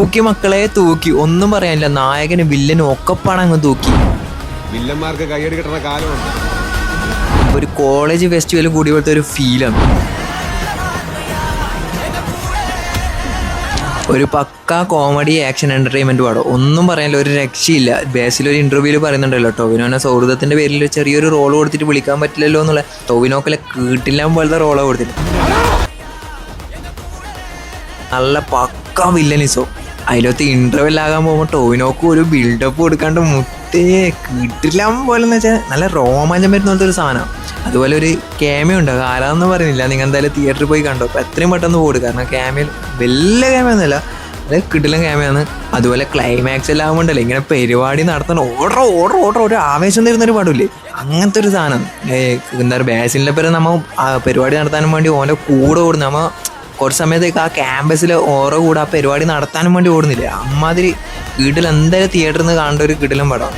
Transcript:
തൂക്കി മക്കളെ തൂക്കി, ഒന്നും പറയാനില്ല. നായകനും വില്ലനും ഒക്കെപ്പാണ് അങ്ങ് തൂക്കി. വില്ലന്മാർക്ക് കയ്യടി കിട്ടുന്ന കാലമുണ്ട്. ഒരു കോളേജ് ഫെസ്റ്റിവൽ കൂടി പോലത്തെ ഒരു ഫീലാണ്. ഒരു പക്ക കോമഡി ആക്ഷൻ എന്റർടൈൻമെന്റ് പാടോ, ഒന്നും പറയാനില്ല, ഒരു രക്ഷയില്ല. ബേസിലൊരു ഇന്റർവ്യൂവിൽ പറയുന്നുണ്ടല്ലോ, ടോവിനോനെ സൗഹൃദത്തിന്റെ പേരിൽ ചെറിയൊരു റോൾ കൊടുത്തിട്ട് വിളിക്കാൻ പറ്റില്ലല്ലോ എന്നുള്ള. ടോവിനോക്കല്ല കീട്ടില്ലാൻ പോലത്തെ റോളാണ് കൊടുത്തിട്ട്. നല്ല പക്ക വില്ലനിസോ. അതിലൊത്ത് ഇന്റർവെൽ ആകാൻ പോകുമ്പോൾ ടോവിനോക്ക് ഒരു ബിൽഡപ്പ് കൊടുക്കാണ്ട് മുത്തേ കിട്ടില്ലാൻ പോലെ എന്ന് വെച്ചാൽ നല്ല രോമാഞ്ചം വരുന്ന ഒരു സാധനം. അതുപോലെ ഒരു ക്യാമിയോ ഉണ്ട്, ആരാന്ന് പറയുന്നില്ല, നിങ്ങൾ എന്തായാലും തിയേറ്ററിൽ പോയി കണ്ടോ. അപ്പോൾ എത്രയും പെട്ടെന്ന് പോടും, കാരണം ക്യാമിയോ വലിയ ക്യാമിയോ ഒന്നുമല്ല, അത് കിട്ടില്ല ക്യാമിയാണ്. അതുപോലെ ക്ലൈമാക്സ് എല്ലാം ആകുമ്പോണ്ടല്ലോ ഇങ്ങനെ പരിപാടി നടത്തണം, ഓർഡർ ഓർഡർ ഓർഡർ ഒരു ആവേശം തരുന്നൊരു പാടില്ലേ, അങ്ങനത്തെ ഒരു സാധനം. എന്താ പറയുക, ബേസിലിൻ്റെ പേര് നമ്മൾ പരിപാടി നടത്താനും വേണ്ടി ഓൻ്റെ കൂടെ ഓടുന്നു. നമ്മൾ കുറച്ച് സമയത്തേക്ക് ആ ക്യാമ്പസിൽ ഓരോ കൂടെ ആ പരിപാടി നടത്താനും വേണ്ടി ഓടുന്നില്ലേ, അമ്മാതിരി വീട്ടിൽ എന്തായാലും തിയേറ്ററിൽ നിന്ന് കാണേണ്ട ഒരു കിടിലം പടം.